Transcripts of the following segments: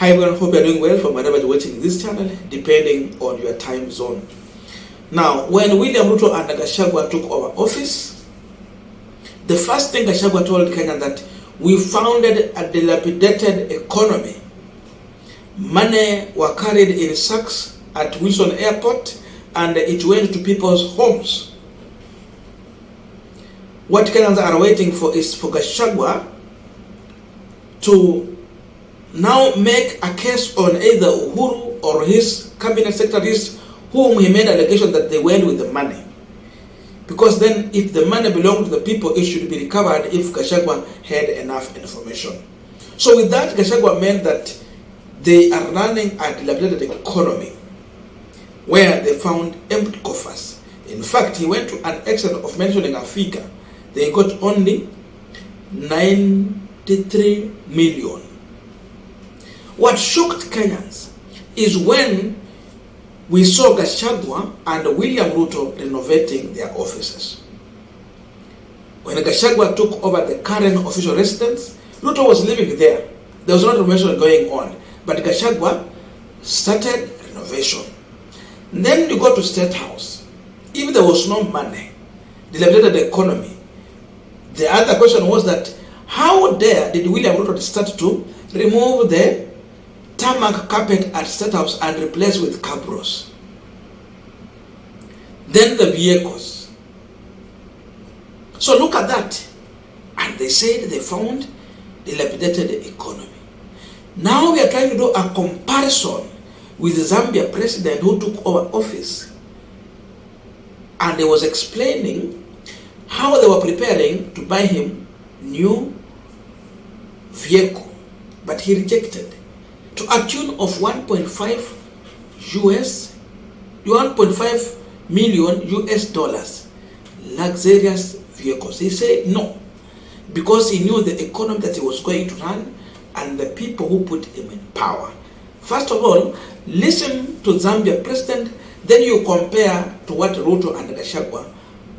Hi everyone, hope you're doing well from wherever you're watching this channel, depending on your time zone. Now, when William Ruto and Gachagua took over office, the first thing Gachagua told Kenyans that we founded a dilapidated economy. Money were carried in sacks at Wilson Airport and it went to people's homes. What Kenyans are waiting for is for Gachagua to now make a case on either Uhuru or his cabinet secretaries whom he made allegation that they went with the money. Because then if the money belonged to the people, it should be recovered if Gachagua had enough information. So with that, Gachagua meant that they are running a dilapidated economy where they found empty coffers. In fact, he went to an extent of mentioning a figure. They got only 93 million. What shocked Kenyans is when we saw Gachagua and William Ruto renovating their offices. When Gachagua took over the current official residence, Ruto was living there. There was no renovation going on, but Gachagua started renovation. Then you go to State House. If there was no money, dilapidated economy, the other question was that how dare did William Ruto start to remove the tarmac carpet at State House and replace with cabros? Then the vehicles. So look at that. And they said they found dilapidated economy. Now we are trying to do a comparison with the Zambia president who took over office. And he was explaining how they were preparing to buy him new vehicle. But he rejected. To a tune of 1.5 million US dollars, luxurious vehicles. He said no, because he knew the economy that he was going to run and the people who put him in power. First of all, listen to Zambia president, then you compare to what Ruto and Gachagua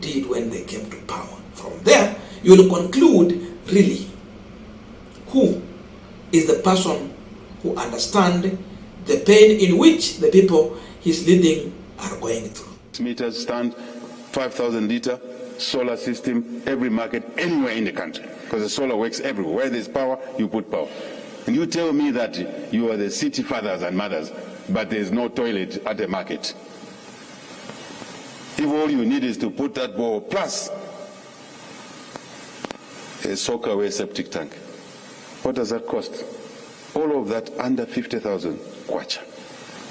did when they came to power. From there, you will conclude really who is the person who understand the pain in which the people he's leading are going through. Meters stand, 5,000 liter solar system, every market, anywhere in the country. Because the solar works everywhere. Where there's power, you put power. And you tell me that you are the city fathers and mothers, but there's no toilet at the market. If all you need is to put that ball plus a soakaway septic tank, what does that cost? All of that under 50,000 kwacha.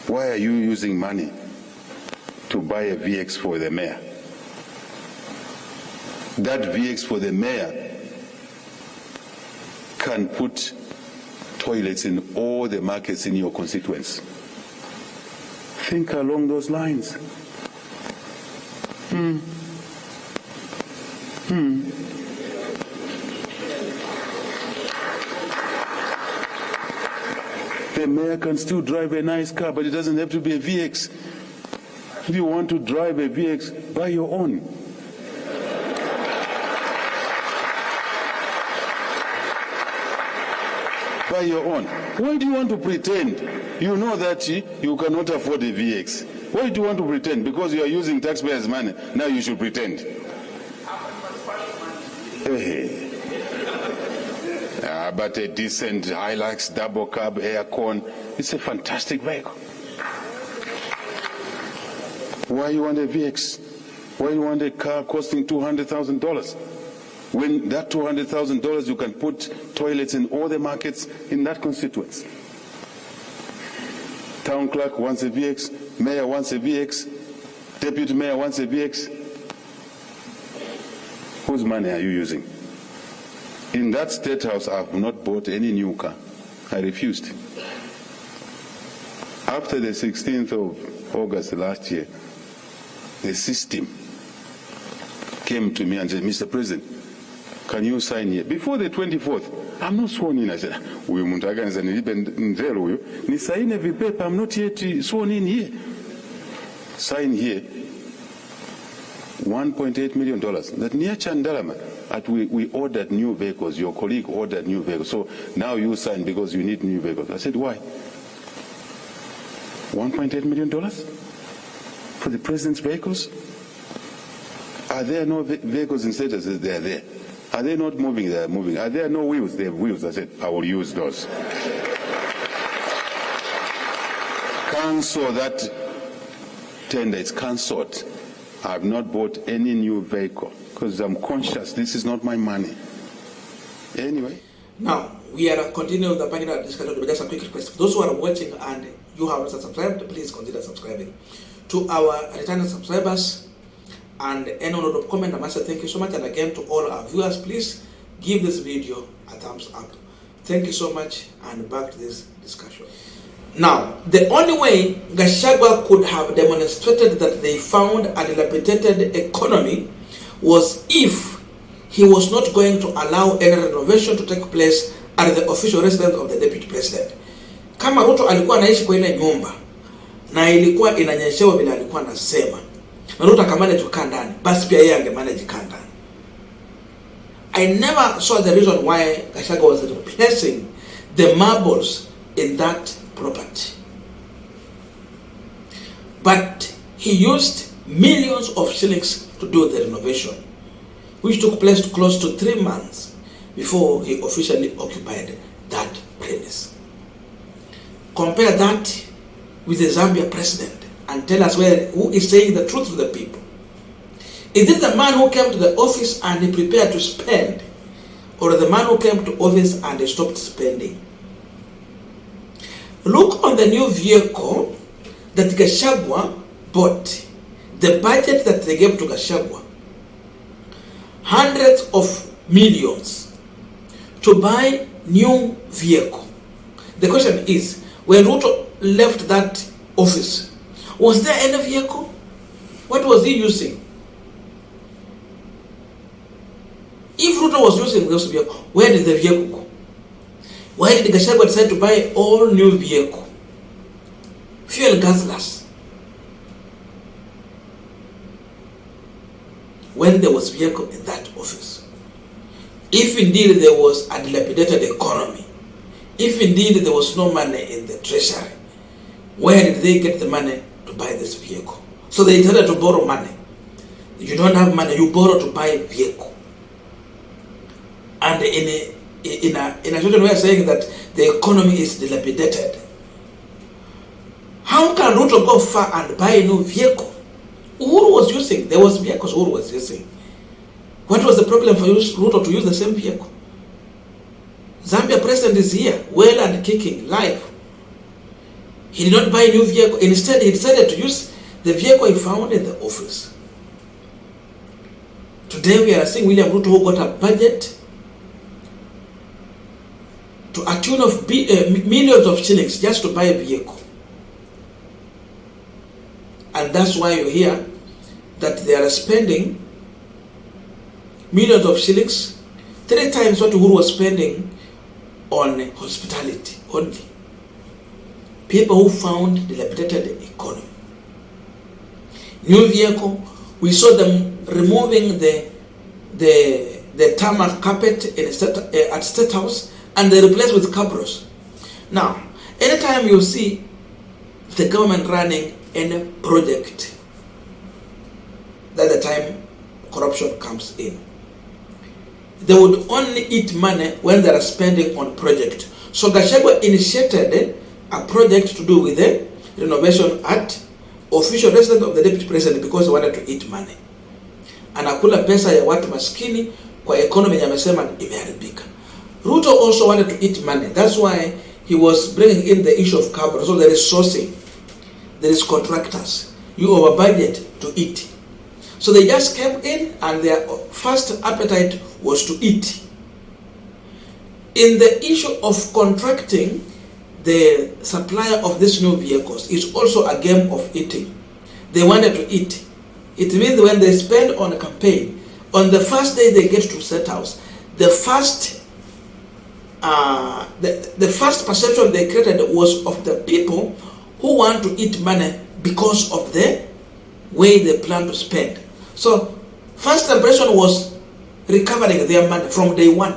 Why are you using money to buy a VX for the mayor? That VX for the mayor can put toilets in all the markets in your constituency. Think along those lines. The mayor can still drive a nice car, but it doesn't have to be a VX. If you want to drive a VX, buy your own. Buy your own. Why do you want to pretend? You know that you cannot afford a VX. Why do you want to pretend? Because you are using taxpayers' money. Now you should pretend. Hey. But a decent Hilux double cab aircon, it's a fantastic vehicle. Why you want a VX? Why you want a car costing $200,000? When that $200,000 you can put toilets in all the markets in that constituency. Town clerk wants a VX, mayor wants a VX, deputy mayor wants a VX. Whose money are you using? In that State House, I have not bought any new car. I refused. After the 16th of August last year, the system came to me and said, Mr. President, can you sign here? Before the 24th, I'm not sworn in. I said, I'm not yet sworn in here. Sign here. $1.8 million. That near Chandalama, we ordered new vehicles. Your colleague ordered new vehicles. So now you sign because you need new vehicles. I said, why? $1.8 million for the president's vehicles? Are there no vehicles in status? They are there. Are they not moving? They are moving. Are there no wheels? They have wheels. I said, I will use those. Cancel that tender. It's cancelled. I have not bought any new vehicle because I'm conscious this is not my money. Anyway. Now, we are continuing the panel discussion. Just a quick request. For those who are watching and you have not subscribed, please consider subscribing. To our returning subscribers and anyone who comment, I must say thank you so much. And again, to all our viewers, please give this video a thumbs up. Thank you so much, and back to this discussion. Now, the only way Gachagua could have demonstrated that they found a dilapidated economy was if he was not going to allow any renovation to take place at the official residence of the deputy president. Kama Ruto alikuwa anaishi kwa ile nyumba na ilikuwa inanyeshewa bila alikuwa anasema, na Ruto akamanage kukaa ndani, basi pia yeye angemanage kukaa ndani. I never saw the reason why Gachagua was replacing the marbles in that property. But he used millions of shillings to do the renovation, which took place close to 3 months before he officially occupied that premise. Compare that with the Zambia president and tell us who is saying the truth to the people. Is it the man who came to the office and he prepared to spend, or the man who came to office and he stopped spending? Look on the new vehicle that Gachagua bought. The budget that they gave to Gachagua, hundreds of millions to buy new vehicle. The question is, when Ruto left that office, was there any vehicle? What was he using? If Ruto was using those vehicles, where did the vehicle go? Why did Gachagua decide to buy all new vehicle? Fuel gasless. When there was vehicle in that office. If indeed there was a dilapidated economy, if indeed there was no money in the treasury, where did they get the money to buy this vehicle? So they decided to borrow money. You don't have money, you borrow to buy vehicle. And in a certain way saying that the economy is dilapidated. How can Ruto go far and buy a new vehicle? Uhuru was using, there was vehicles Uhuru was using. What was the problem for Ruto to use the same vehicle? Zambia president is here, well and kicking, live. He did not buy a new vehicle. Instead, he decided to use the vehicle he found in the office. Today we are seeing William Ruto who got a budget to a tune of millions of shillings just to buy a vehicle. And that's why you hear that they are spending millions of shillings, 3 times what Uhuru was spending on hospitality only. People who found dilapidated economy. New vehicle, we saw them removing the tarmac carpet at State House, and they replaced with cabros. Now, anytime you see the government running any project, that's the time corruption comes in. They would only eat money when they are spending on project. So Gachagua initiated a project to do with the renovation at official residence of the deputy president because he wanted to eat money. Anakula pesa ya watu maskini kwa economy yamesema imeharibika. Ruto also wanted to eat money. That's why he was bringing in the issue of carbon. So there is sourcing, there is contractors. You over budget to eat. So they just came in and their first appetite was to eat. In the issue of contracting the supplier of these new vehicles is also a game of eating. They wanted to eat. It means when they spend on a campaign, on the first day they get to State House, the first perception they created was of the people who want to eat money because of the way they plan to spend. So first impression was recovering their money from day one.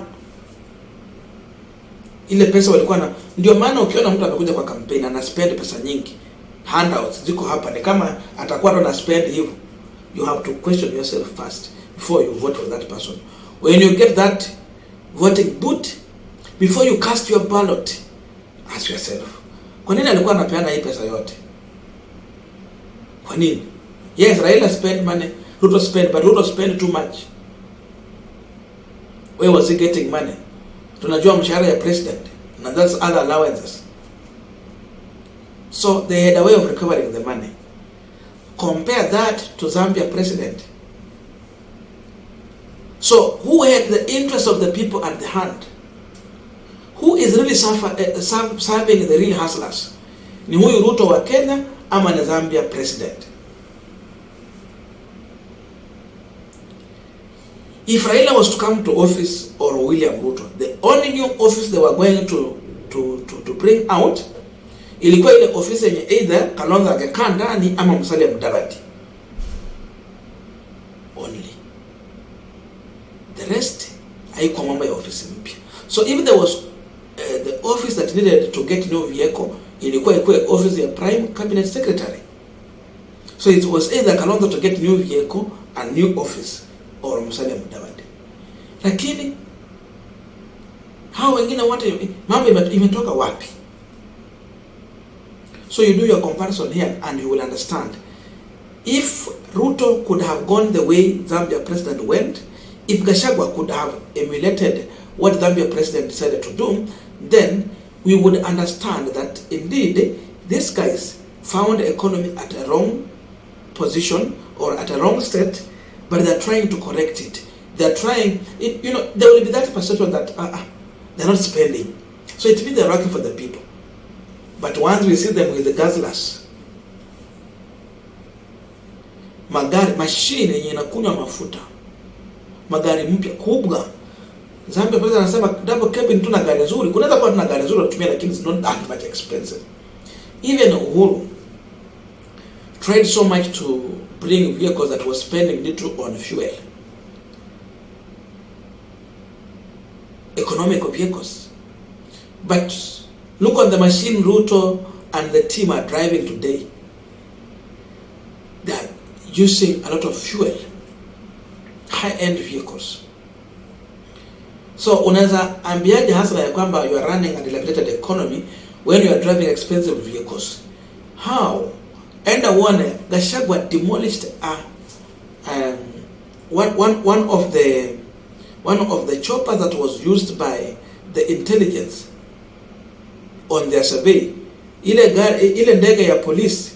Ile pesa walikuwa na, ndio maana ukiona mtu amekuja kwa campaign ana spend pesa nyingi, handouts ziko hapa, ni kama atakuwa ndo na spend hivyo. You have to question yourself first before you vote for that person. When you get that voting boot, before you cast your ballot, ask yourself, kwa nini alikuwa anapeana hii pesa yote? Kwa nini? Yes, Raila spent money, Ruto spent, but Ruto spent too much. Where was he getting money? Tunajua mshahara ya president, and that's other allowances. So they had a way of recovering the money. Compare that to Zambia president. So who had the interest of the people at the hand? Who is really serving the real hustlers? Ni huyu Ruto wa Kenya ama ni Zambia president? If Raila was to come to office, or William Ruto, the only new office they were going to bring out ilikuwa ile office yenye either Kalonzo angekaa ndani ama Musalia Mudavadi. Only. The rest haikuwa mambo ya office mpya. So if there was the office that needed to get new vehicle, ilikuwa office ya prime cabinet secretary. So it was either Kalonzo to get new vehicle and new office, or Musalia Mudavadi. Lakini hao wengine wote mambo imetoka wapi? So you do your comparison here and you will understand. If Ruto could have gone the way Zambia president went, if Gachagua could have emulated what Zambia president decided to do, then we would understand that indeed these guys found the economy at a wrong position or at a wrong state, but they're trying to correct it. They're trying, there will be that perception that they're not spending. So it means they're working for the people. But once we see them with the guzzlers, magari, machine yenye inakunywa mafuta, magari mpya kubwa. Zambia president anasema double cabin tu na gari nzuri. Kunaweza kuwa na gari nzuri unatumia, lakini it's not that much expensive. Even Uhuru tried so much to bring vehicles that were spending little on fuel. Economical vehicles. But look on the machine Ruto and the team are driving today. They are using a lot of fuel. High-end vehicles. So unaweza ambiaje hasa ya kwamba you are running a dilapidated economy when you are driving expensive vehicles? How? And one Gachagua demolished one of the choppers that was used by the intelligence on their survey. Ile ndege ya police,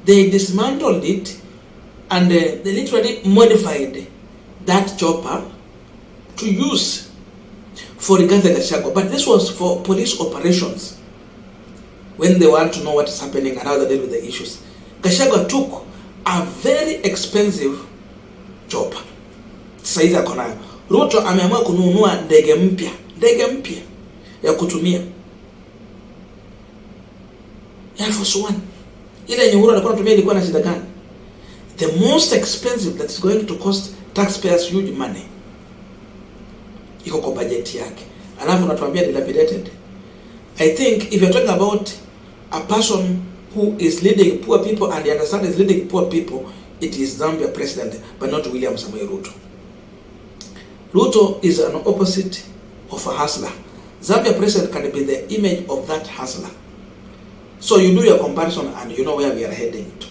they dismantled it and they literally modified that chopper to use for Rigathi Gachagua. But this was for police operations, when they want to know what is happening and how they deal with the issues. Gachagua took a very expensive chopper. Saizi ako nayo. Ruto ameamua kununua ndege mpya ya kutumia, Air Force One. Ile yenye Uhuru alikuwa anatumia ilikuwa na shida gani? The most expensive that is going to cost taxpayers huge money iko kwa budget yake, alafu unatuambia dilapidated. I think if you're talking about a person who is leading poor people and you understand is leading poor people, it is Zambia president, but not William Samoei Ruto. Ruto is an opposite of a hustler. Zambia president can be the image of that hustler. So you do your comparison and you know where we are heading to.